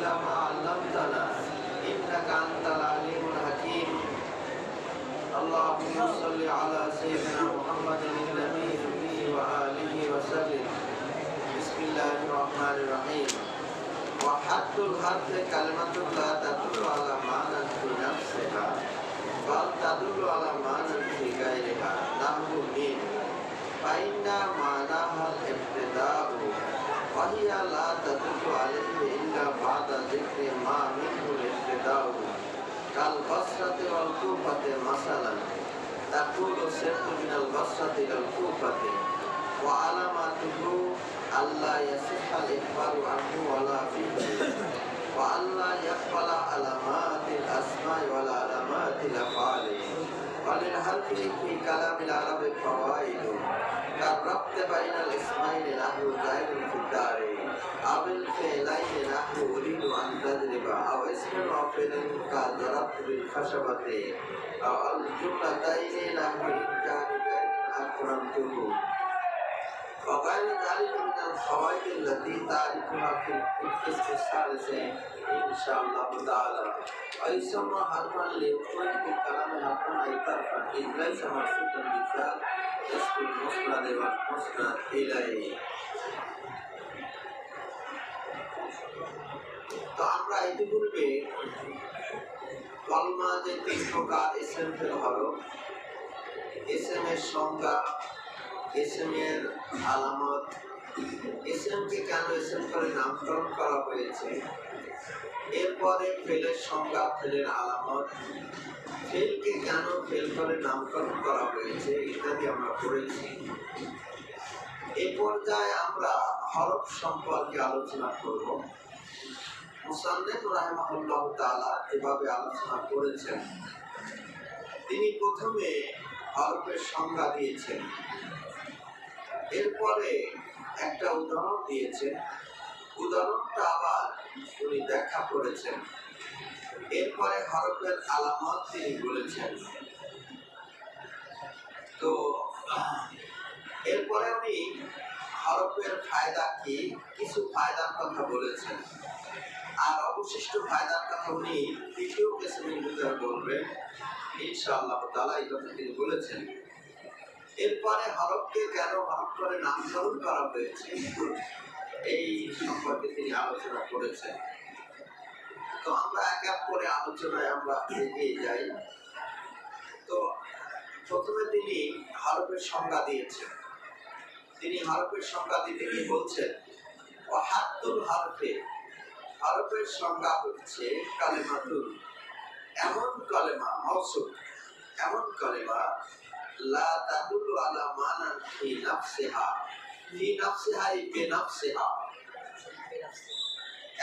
إلا ما علمتنا إنك أنت العليم الحكيم. اللهم صل على سيدنا محمد النبي وآله وسلم. بسم الله الرحمن الرحيم. وحد الحرف كلمة لا تدل على معنى في نفسها بل تدل على معنى في غيرها نحو من فإن معناها الابتداء وهي لا تدل عليه إلا بعد ذكر ما منه الابتداء كالبصرة والكوفة مثلا تقول سرت من البصرة إلى الكوفة وعلامته ألا يصح الإخبار عنه ولا فيه وألا يقبل علامات الأسماء ولا علامات الأفعال. وللحرف في كلام العرب فوائد كالربط بين الاسمين نحو زيد في الدار أو الفعلين نحو أريد أن تضرب أو اسم وفعل كضربت بالخشبة أو الجملتين نحو إن كان أكرمته وغير ذلك من الفوائد التي تعرفها في القسم الثالث إن شاء الله تعالى. ويسمى حرفا ليخرج بالكلام حرفا أي طرفا إذ ليس مقصودا بالفعل اسم المسند والمسند إليه. তো আমরা ইতিপূর্বে কলমা যে তিন প্রকার ইসম ফেল হরফ, ইসমের সংজ্ঞা, ইসমের আলামত, ইসমকে কেন ইসম করে নামকরণ করা হয়েছে, এরপরে ফেলের সংজ্ঞা, ফেলের আলামত, ফেলকে কেন ফেল করে নামকরণ করা হয়েছে ইত্যাদি আমরা পড়েছি। এই পর্যায়ে আমরা হরফ সম্পর্কে আলোচনা করব। মুসান্নিফ রাহিমাহুল্লাহ তাআলা যেভাবে আলোচনা করেছেন, তিনি প্রথমে হরফের সংজ্ঞা দিয়েছেন, এরপরে একটা উদাহরণ দিয়েছেন, উদাহরণটা আবার উনি ব্যাখ্যা করেছেন, এরপরে হরফের আলামত তিনি বলেছেন। তো এরপরে উনি হরফের ফায়দা কি, কিছু ফায়দার কথা বলেছেন, আর অবশিষ্ট ফায়দার কথা উনি দ্বিতীয় কিসমের ভিতরে বলবেন ইনশাআল্লাহ তাআলা, এই কথা তিনি বলেছেন। এরপরে হরফকে কেন হরফ করে নামকরণ করা হয়েছে এই সম্পর্কে তিনি আলোচনা করেছেন। তো আমরা এক এক করে আলোচনায় আমরা এগিয়ে যাই। তো প্রথমে তিনি হরফের সংজ্ঞা দিয়েছেন। তিনি হরফের সংজ্ঞা দিতে গিয়ে বলছেন ওয়াহাদুল হরফে, হরফের সংজ্ঞা হচ্ছে কালেমাতুল, এমন কালেমা, মাউসুফ এমন কালেমা লা তাদুল্লু আলা মানান ফি নাফসিহা, ফি নাফসিহা বিনাফসিহা,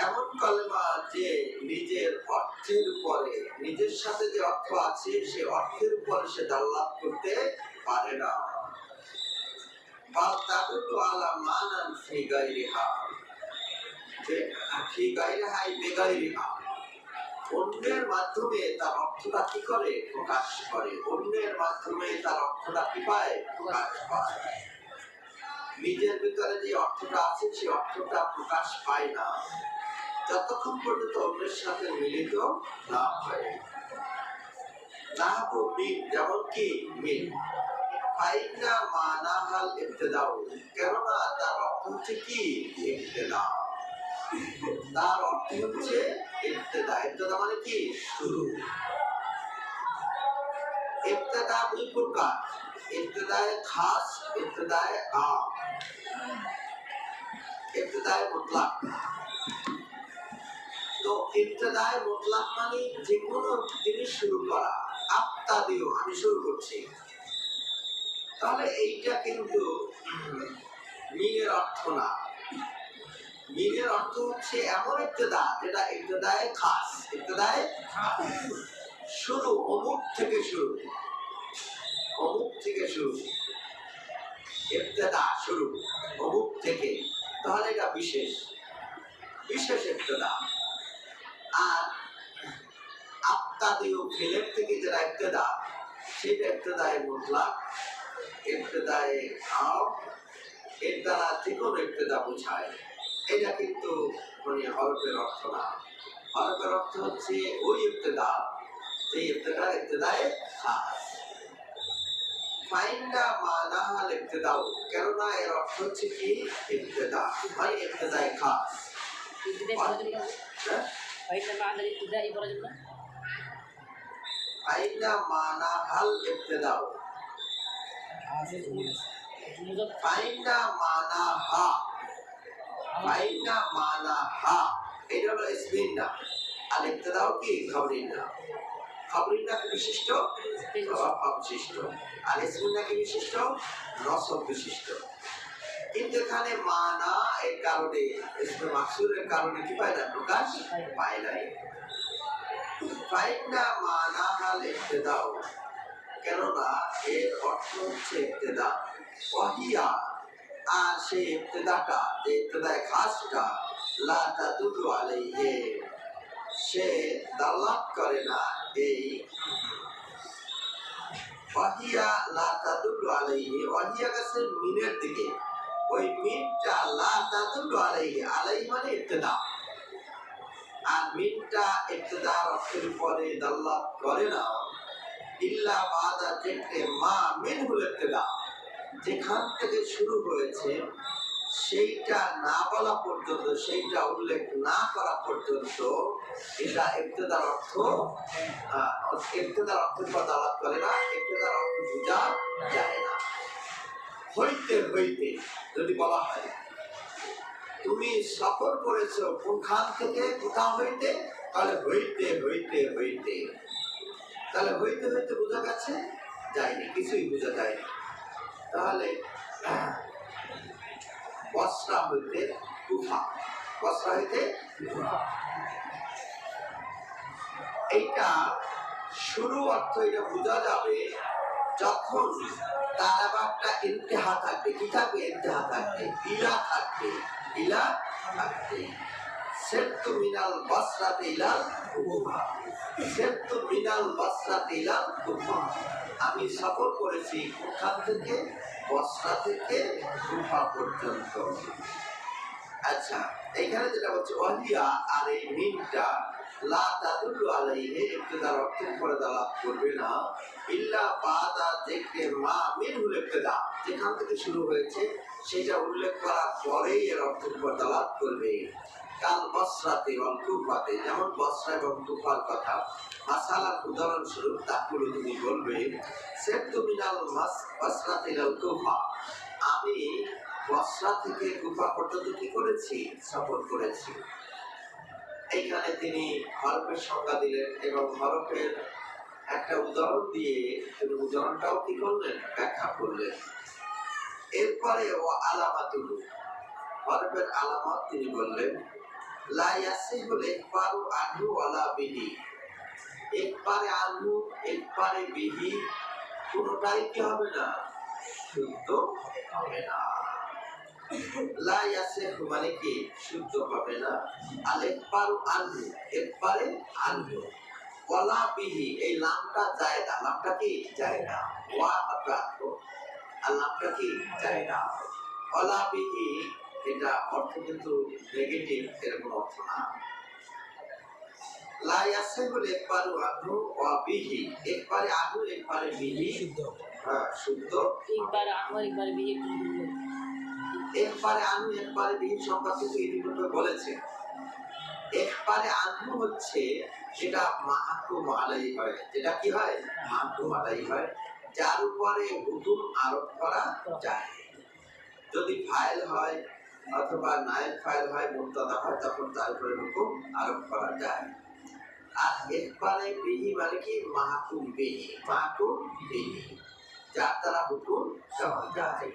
এমন কালেমা যে নিজের অর্থের উপরে, নিজের সাথে যে অর্থ আছে সে অর্থের উপরে সে দালাত করতে পারে না। বা তাদুল্লু আলা মানান ফি গায়রিহা, ফি গায়রিহা বিগায়রিহা, অন্যের মাধ্যমে তার অর্থটা কি করে প্রকাশ করে, অন্যের মাধ্যমে তার অর্থটা কি পায় প্রকাশ পায়। নিজের ভিতরে যে অর্থটা আছে সে অর্থটা প্রকাশ পায় না যতক্ষণ পর্যন্ত অন্যের সাথে মিলিত না হয়। না তো মিন, যেমন কি মিন, ফাইনা মানাহাল ইবতিদাউ, কেননা তার অর্থ হচ্ছে কি ইবতিদা, তার অর্থ হচ্ছে ইবতিদা। ইবতিদা মানে কি শুরু। ইবতিদা দুই প্রকার, ইবতিদায়ে খাস, ইবতিদায়ে আম, ইবতিদায়ে মুতলাক। তো ইবতিদায়ে মুতলাক মানে যে কোনো জিনিস শুরু করা, আপ্তা দিও আমি শুরু করছি, তাহলে এইটা কিন্তু মিনের অর্থ না। মিনের অর্থ হচ্ছে এমন ইবতিদা যেটা ইবতিদায়ে খাস, ইবতিদায়ে শুরু, অমুক থেকে শুরু, অমুক থেকে শুরু, ইবতিদা শুরু অমুক থেকে, তাহলে এটা বিশেষ, বিশেষ ইবতিদা। আর আত্মাদিও ফেলের থেকে যেটা ইবতিদা সেটা ইবতিদায়ে মুতলাক, ইবতিদায়ে আম, এর দ্বারা যে কোনো ইবতিদা বোঝায়। এটা কিন্তু মানে হরফের অর্থ না। হরফের অর্থ হচ্ছে ওই ইবতেদা যে ইবতেদায়ে খাস। ফাইন্ডা মানাহাল ইবতেদাউ, কেননা এর অর্থ হচ্ছে কি ইবতেদা মানে ইবতেদায়ে খাস। ফাইন্ডা মানাহাল ইবতেদাউ, ফাইন্ডা মানাহা, ফাইন্ডা মানাহা এটা হলো ইসমিন নাম, আর ইবতেদাউ কি খবরের নাম। খবরের নাম বিশিষ্ট বিশিষ্ট, আর ইসমিন নাম বিশিষ্ট নসব বিশিষ্ট। কিন্তু এখানে মানা এর কারণে ইসমে মাকসুরের কারণে কি পায় না, প্রকাশ পায় নাই। ফাইন্না মানাহাল ইবতেদাউ, কেননা এর অর্থ হচ্ছে ইবতেদা। ওয়াহিয়া, আর সেই ইবতেদাটা যে ইবতেদায়ে খাসটা লা তাদুল্লু আলাইহি, সে দালাত করে না এই ওয়াহিয়া লা তাদুল্লু আলাইহি, ওয়াহিয়া গেছে মিনের দিকে, ওই মিনটা লা তাদুল্লু আলাইহি, আলাইহি মানে ইবতেদা, আর মিনটা ইবতেদার অর্থের উপরে দালাত করে না ইল্লা বাদা যিকরি মা মিনহুল ইবতেদা, যেখান থেকে শুরু হয়েছে সেইটা না বলা পর্যন্ত, সেইটা উল্লেখ না করা পর্যন্ত এটা ইবতেদার অর্থ ইবতেদার অর্থের উপর দালাত করে না, ইবতেদার অর্থ বোঝা যায় না। হইতে হইতে যদি বলা হয় তুমি সফর করেছো কোনখান থেকে কোথাও হইতে, তাহলে হইতে হইতে হইতে, তাহলে হইতে হইতে বোঝা গেছে যায়নি, কিছুই বোঝা যায়নি। তাহলে বসরা হইতে কুফা, বসরা হইতে এইটা শুরু অর্থ এটা বোঝা যাবে যখন তার আবার একটা ইন্তেহা থাকবে। কি থাকবে? ইন্তেহা থাকবে, ইলা থাকবে, ইলা থাকবে। সেতু মিনাল বসরাতে ইলাল কুফা, সেতু মিনাল বসরাতে ইলাল কুফা, আমি সফর করেছি কোথা থেকে? বসরা থেকে কুফা পর্যন্ত। আচ্ছা, এখানে যেটা বলছে ওয়াহিয়া, আর এই মিনটা লা তাদুল্লু আলাইহি, ইবতেদার অর্থের উপরে দালাত করবে না ইল্লা বাদা যিকরি মা মিনহুল ইবতেদা, যেখান থেকে শুরু হয়েছে সেটা উল্লেখ করার পরেই এর অর্থের উপর দালাত করবে। কাল বসরাতে ওয়াল কুফাতে, যেমন বসরা এবং কুফার কথা। মাসালার উদাহরণস্বরূপ তাকুল, তুমি বলবে সেতু মিনাল বসরাতে ইলাল কুফা, আমি বসরা থেকে কুফা পর্যন্ত কি করেছি? সফর করেছি। এইখানে তিনি হরফের সংজ্ঞা দিলেন এবং হরফের একটা উদাহরণ দিয়ে তিনি উদাহরণটাও কি করলেন? ব্যাখ্যা করলেন। এরপরে ও আলামাতুল, হরফের আলামত তিনি বললেন লা ইয়াসিহুল ইকবারু আনহু ওয়ালা বিহি, একবারে আনহু একবারে বিহি কোনটাই কি হবে না? শুদ্ধ হবে না। লা ইয়াসিহু মানে কি? শুদ্ধ হবে না। আল ইকবারু আনহু, একবারে আনহু, ওয়ালা বিহি এই লামটা জায়দা, লামটা কি? জায়দা, ওয়া হাতা, আর লামটা কি? জায়দা। ওয়ালা বিহি এটা অর্থ কিন্তু নেগেটিভ, এরকম অর্থ না। লা ইয়াসিহুল ইকবারু আনহু ওয়া বিহি, একবারে আনহু একবারে বিহি শুদ্ধ, হ্যাঁ শুদ্ধ। একবারে আনহু একবারে বিহি, একবারে আনহু একবারে বিহি সংখ্যা কিন্তু ইতিপূর্বে বলেছে। একবারে আনহু হচ্ছে যেটা মাহকুম আলাইহি হয়, যেটা কি হয়? মাহকুম আলাইহি হয়, যার উপরে হুকুম আরোপ করা যায়। যদি ফাইল হয় অথবা নায়েব ফাইল হয়, মুবতাদা হয়, তখন তার উপরে হুকুম আরোপ করা যায়। আর একবারে বিহি মানে কি? মাহকুম বিহি, মাহকুম বিহি, যার দ্বারা হুকুম দেওয়া যায়।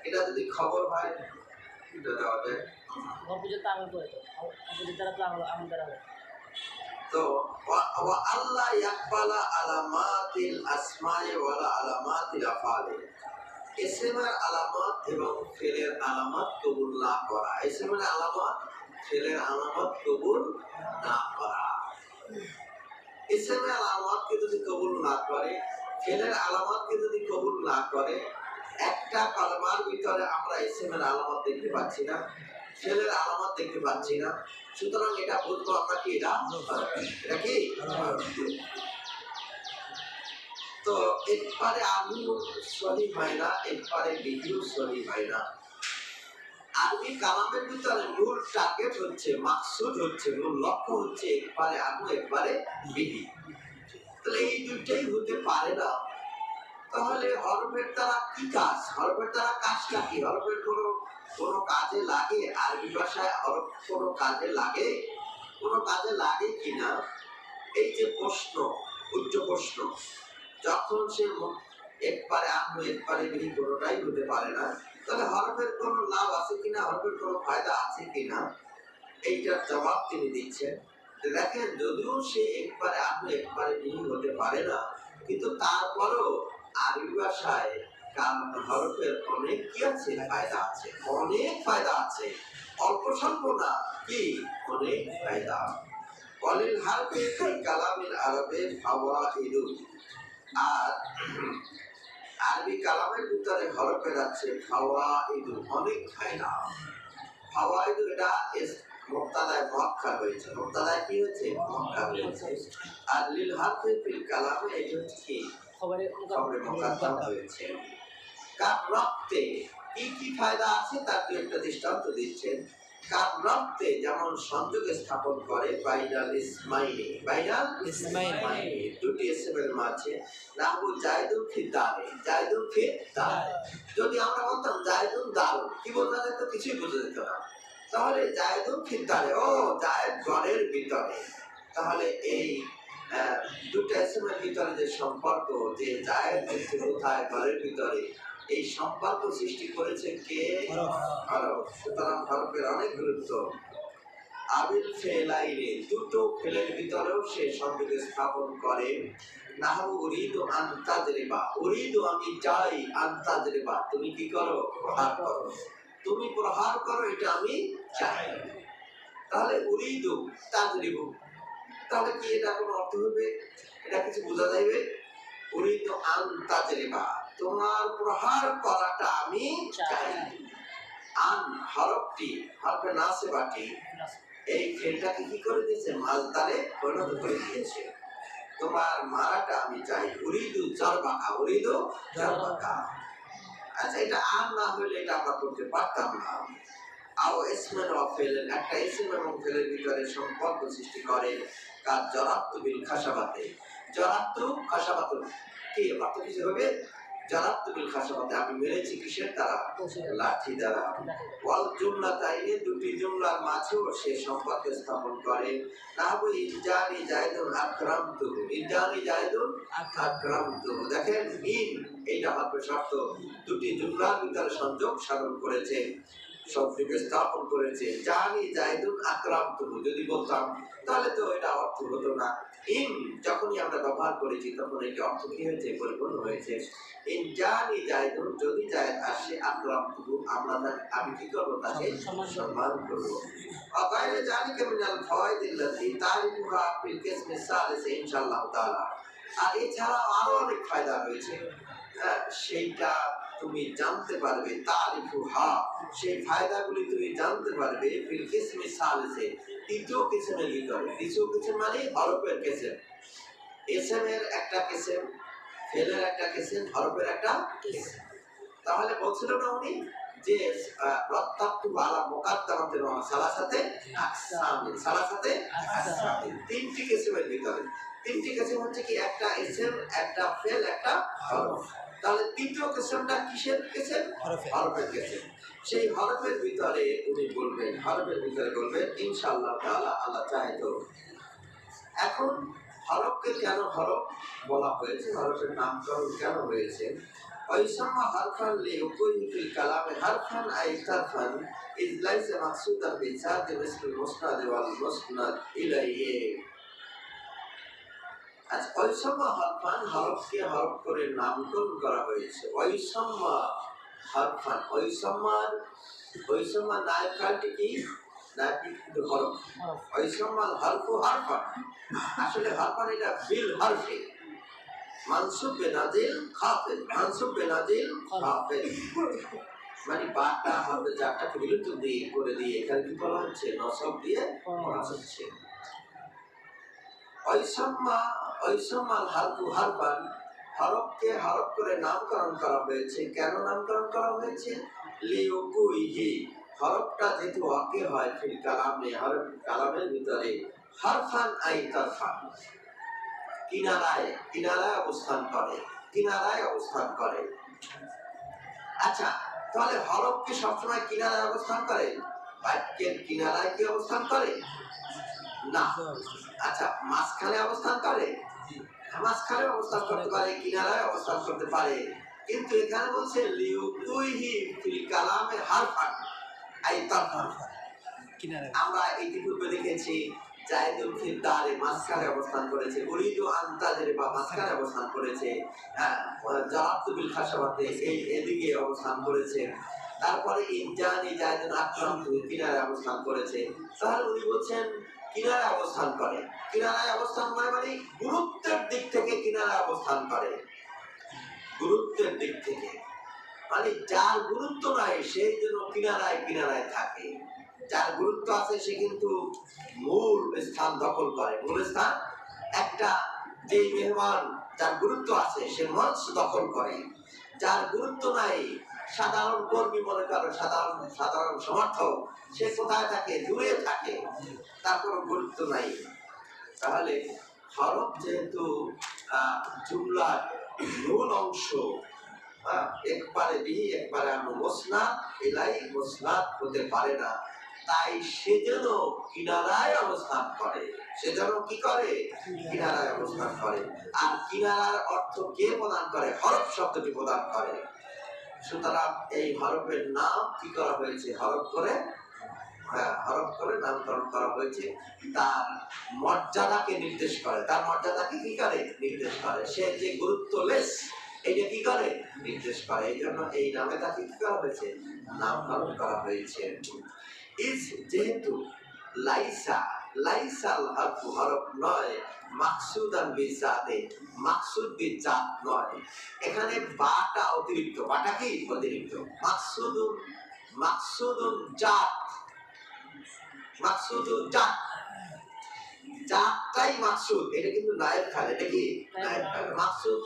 এটা যদি খবর হয় এটা দেওয়া যায়। তো ওয়া আল্লাহ ইয়াকবালা আলামাতিল আসমাই ওয়ালা আলামাতিল আফআলি, ইসমের আলামত এবং ফেলের আলামত কবুল না করা। ইসমের আলামত, ফেলের আলামত কবুল না করা। ইসমের আলামতকে যদি কবুল না করে, ফেলের আলামতকে যদি কবুল না করে, একটা কালমার ভিতরে আমরা ইসমের আলামত দেখতে পাচ্ছি না, ফেলের আলামত দেখতে পাচ্ছি না, সুতরাং এটা বুঝবো আমরা কি এটা কি। তো একবারে আমিও সহি হয় না, একবারে বিহিও সহি হয় না। আরবি কালামের ভিতরে মূল টার্গেট হচ্ছে, মাকসুদ হচ্ছে, মূল লক্ষ্য হচ্ছে একবারে আমু একবারে বিহি। তাহলে এই দুইটাই হতে পারে না। তাহলে হরফের দ্বারা কি কাজ? হরফের দ্বারা কাজটা কি? হরফের কোনো কাজে লাগে? আরবি ভাষায় হরফ কোনো কাজে লাগে? কোনো কাজে লাগে কিনা এই যে প্রশ্ন, উচ্চ প্রশ্ন, যখন সে একবারে আমু একবারে বিহি কোনোটাই হতে পারে না, তাহলে হরফের কোনো লাভ আছে কিনা, হরফের কোনো ফায়দা আছে কিনা, এইটার জবাব তিনি দিচ্ছেন। দেখেন, যদিও সে একবারে আমু একবারে বিহি হতে পারে না, কিন্তু তারপরও আরবি ভাষায় হরফের অনেক কি আছে, ফায়দা আছে, অনেক ফায়দা আছে, অল্প স্বল্প না, কি অনেক ফায়দা। ওয়ালিল হারফি ফি কালামিল আরবি ফাওয়াইদু, আর আরবি কালামের ভিতরে হরফের আছে ফাওয়াইদু, অনেক ফায়দা। ফাওয়াইদু এটা মুবতাদায়ে মুআক্কার হয়েছে, মুবতাদায়ে কি হয়েছে, মুআক্কার হয়েছে। আর লিল হারফি ফিল কালামে এটা হচ্ছে কি খবরে মুকাদ্দাম হয়েছে। কার রক্তে কি কি ফায়দা আছে তার একটা দৃষ্টান্ত দিচ্ছেন। কার রক্তে যেমন সংযোগ স্থাপন করে বাইনাল ইসমাইনি, বাইনাল ইসমাইনি দুটি ইসমের মাঝে, নাহু জায়দুন ফি দারে, জায়দুন ফি দারে। যদি আমরা বলতাম জায়দুন দারুন, কি বোঝা যেত? কিছুই বোঝা যেত না। তাহলে জায়দুন ফি দারে, ও জায়দ ঘরের ভিতরে। তাহলে এই দুটো ইসমের ভিতরে যে সম্পর্ক, যে জায়দ হচ্ছে কোথায়, ঘরের ভিতরে, এই সম্পর্ক সৃষ্টি করেছে কে? হরফ। সুতরাং হরফের অনেক গুরুত্ব। আবিল ফেলাইনে, দুটো ফেলের ভিতরেও সে সংযোগ স্থাপন করে। নাহু উরিদু আন তাজরিবা, উরিদু আমি চাই, আন তাজরিবা তুমি কি করো, প্রহার করো, তুমি প্রহার করো, এটা আমি চাই। তাহলে উরিদু তাজরিবু, তাহলে কি এটা কোনো অর্থ হবে? এটা কিছু বোঝা যাবে? উরিদু আন তাজরিবা, তোমার প্রহার করাটা আমি চাই। আন হরফটি, হরফে নাসিবাটি, এই ফেলটাকে কি করে দিয়েছে, মাজদারে পরিণত করে দিয়েছে। তোমার মারাটা আমি চাই। উরিদু জারবাকা, উরিদু জারবাকা। আচ্ছা, এটা আন না হলে এটা আমরা করতে পারতাম না। আও ইসমে ওয়া ফেলেন, একটা ইসম এবং ফেলের ভিতরে সম্পর্ক সৃষ্টি করে। কাজ জরাবতু বিল খাসাবাতে, জরাবতু খাসাবাতু, কি অর্থ কিছু হবে? জরাবতু বিল খাসাবাতে, আমি মেরেছি কিসের দ্বারা, লাঠি দ্বারা। ওয়াল জুমলাতাইনে, দুটি জুমলার মাঝেও সে সম্পর্ক স্থাপন করে। নাহু ইনজানি জায়দুন আকরামতু, ইনজানি জায়দুন আকরামতু। দেখেন, ইন এইটা হবে শর্ত, দুটি জুমলার ভিতরে সংযোগ সাধন করেছে, সংযোগ স্থাপন করেছে। জানি জায়দুন আকরামতু যদি বলতাম তাহলে তো এটা অর্থ হতো না। ইন যখনই আমরা ব্যবহার করেছি তখন এটি অর্থ কি হয়েছে, পরিপূর্ণ হয়েছে। ইন জানি জায়দুন, যদি জায়দ আসে, আকরামতু আমি কি করবো, তাকে সম্মান করবো। আগাইরে জানি মিনাল ফাওয়াইদিল্লাতি তারিফুহা ফিল কিসমি সালিস ইনশাআল্লাহ তাআলা। আর এছাড়াও আরো অনেক ফায়দা রয়েছে, সেইটা তুমি জানতে পারবে। তারিফুহা, সেই ফায়দাগুলি তুমি জানতে পারবে ফিল কিসমি সালিসে, তৃতীয় কিসমের ভিতরে। তৃতীয় কিসম মানে হরফের কিসম। ইসমের একটা কিসম, ফেলের একটা কিসম, হরফের একটা কিসম। তাহলে বলছিল না উনি যে রত্তাতু আলা মুকাদ্দামাতিন ওয়া সালাসাতে আকসামিন, সালাসাতে আকসামিন, তিনটি কিসমের ভিতরে। তিনটি কিসম হচ্ছে কি, একটা ইসম, একটা ফেল, একটা হরফ। তাহলে তৃতীয় কিসমটা কিসের কিসম? হরফের কিসম। সেই হরফের ভিতরে উনি বলবেন, হরফের ভিতরে বলবেন ইনশাআল্লাহ তাআলা, আল্লাহ চাহে তো। এখন হরফকে কেন হরফ বলা হয়েছে, হরফের নামকরণ কেন হয়েছে? ويسمى حرفا ليكون في الكلام حرفا أي حرفا إذ ليس مقصودا بذات مثل المسند والمسند إليه। আচ্ছা, ওয়াইসাম্মা হারফান, হরফকে হরফ করে নামকরণ করা হয়েছে। ওয়াইসাম্মা হারফান, ওয়াইসাম্মা নায়েব কালটি কি, নায়েব কিন্তু হরফ। ওয়াইসাম্মাল হরফু হারফান, আসলে হারফান এটা বিল হারফে, মানসুব বিনাজিল খাফিদ, মানসুব বিনাজিল খাফিদ। মানে বাটা হবে যারটাকে বিলুপ্ত দিয়ে করে দিয়ে এখানে কি বলা হচ্ছে নসব দিয়ে পড়া হচ্ছে। ঐসম্মাল হারফু হারফান, হরফকে হরফ করে নামকরণ করা হয়েছে। কেন নামকরণ করা হয়েছে? লিউকুইহি, হরফটা যেহেতু ওয়াকে হয় ফিল কালামে, হরফ কালামের ভিতরে হারফান আই তারফান, কিনারায় কিনারায় অবস্থান করে, কিনারায় অবস্থান করে। আচ্ছা, তাহলে হরফ কি সবসময় কিনারায় অবস্থান করে? বাক্যের কিনারায় কি অবস্থান করে? না। আচ্ছা, মাঝখানে অবস্থান করে? মাঝখানে অবস্থান করতে পারে, কিনারায় অবস্থান করতে পারে, কিন্তু এখানে বলছে লিউকুইহি ফিল কালামে হারফান আই তারফান। আমরা ইতিপূর্বে দেখেছি জায়দুল ফিল দারে মাঝখানে অবস্থান করেছে, উরিদু আনতাজের বা মাঝখানে অবস্থান করেছে, জারাবতু বিল খাশাবাতে এই এদিকে অবস্থান করেছে, তারপরে ইনজানি জায়দুল আকরামতু কিনারায় অবস্থান করেছে। তাহলে উনি বলছেন কিনারায় অবস্থান করে। কিনারায় অবস্থান করে মানে গুরুত্বের দিক থেকে কিনারায় অবস্থান করে, গুরুত্বের দিক থেকে, মানে যার গুরুত্ব নাই সেই জন্য কিনারায় কিনারায় থাকে, যার গুরুত্ব আছে সে কিন্তু মূল স্থান দখল করে। মূল স্থান একটা, যে মেহমান যার গুরুত্ব আছে সে মঞ্চ দখল করে, যার গুরুত্ব নাই সাধারণ কর্মী মনে করো, সাধারণ সমর্থক, সে কোথায় থাকে? দূরে থাকে, তার কোনো গুরুত্ব নাই। তাহলে হরফ যেহেতু জুমলার মূল অংশ, একবারে বিহি একবারে মুসনাদ ইলাই মুসনাদ হতে পারে না, তাই সেজন্য কিনারায় অবস্থান করে। সেজন্য কি করে? কিনারায় অবস্থান করে। আর কিনারার অর্থ কে প্রদান করে? হরফ শব্দটি প্রদান করে। সুতরাং এই হরফের নাম কি করা হয়েছে? হরফ করে নামকরণ করা হয়েছে। তার মর্যাদাকে নির্দেশ করে, তার মর্যাদাকে কি করে? নির্দেশ করে। সে যে গুরুত্বলেস এটা কি করে? নির্দেশ করে। এই জন্য এই নামে তাকে কি করা হয়েছে? নামকরণ করা হয়েছে। ইজ যেহেতু লাইসাল হরফ হরফ নয়, মাকসুদান বিজাতে মাকসুদ বিজাত নয়। এখানে বাটা অতিরিক্ত, বাটা কি অতিরিক্ত? মাকসুদুন জাত, মাকসুদুন জাত, জাতটাই মাকসুদ। এটা কিন্তু নায়েব খালে, এটা কি নায়েব খালে। মাকসুদ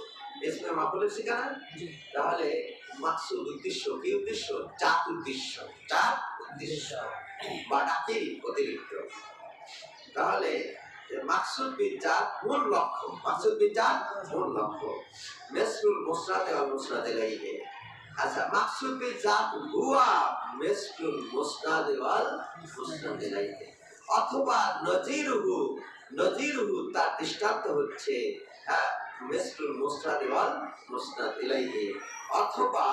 ইসমে মাফউলের ঠিকানা। তাহলে মাকসুদ উদ্দেশ্য, কি উদ্দেশ্য? জাত উদ্দেশ্য, জাত উদ্দেশ্য, বাটা কি অতিরিক্ত। তাহলে মাকসুদ বিজাত মূল লক্ষ্য, মাকসুদ বিজাত মূল লক্ষ্য। মিসলুল মুসনাদ ওয়াল মুসনাদ ইলাইহি। আচ্ছা, মাকসুদ বিজাত হুয়া মিসলুল মুসনাদ ওয়াল মুসনাদ ইলাইহি, অথবা নজিরুহু তার দৃষ্টান্ত হচ্ছে মিসলুল মুসনাদ ওয়াল মুসনাদ ইলাইহি, অথবা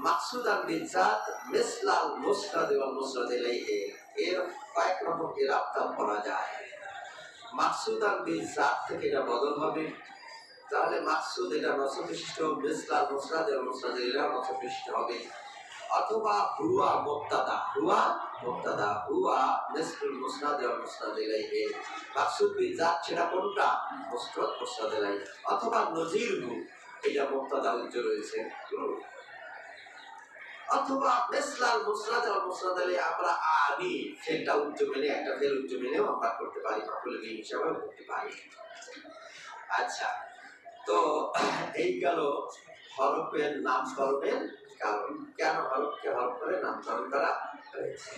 মাকসুদান বিজাত মিসলাল মুসনাদ ওয়াল মুসনাদ ইলাইহি। এর কয়েক রকম ইরাবতা করা যায়। মাকসুদান বিজাত থেকে এটা বদল হবে, তাহলে মাকসুদ এটা নসব বিশিষ্ট, মিসলাল মুসনাদ ওয়াল মুসনাদ ইলাইহি নসব বিশিষ্ট হবে। অথবা হুয়া মুবতাদা, হুয়া মিসলুল মুসনাদ ওয়াল মুসনাদ ইলাইহি। মাকসুদ বিজাত সেটা কোনটা? মুসনাদ ইলাইহি। অথবা নজিরহু, এটা মুবতাদা উজ্জ রয়েছে। অথবা মিসলাল মুসনাদ ওয়াল মুসনাদ ইলাইহি আমরা আনি সেটা উজ্জ মেনে, একটা ফেল উজ্জ মেনেও আমরা করতে পারি, মাফউল বিহি হিসাবে করতে পারি। আচ্ছা, তো এই গেল হরফের নামকরণের কারণ, কেন হরফকে হরফ করে নামকরণ করা হয়েছে।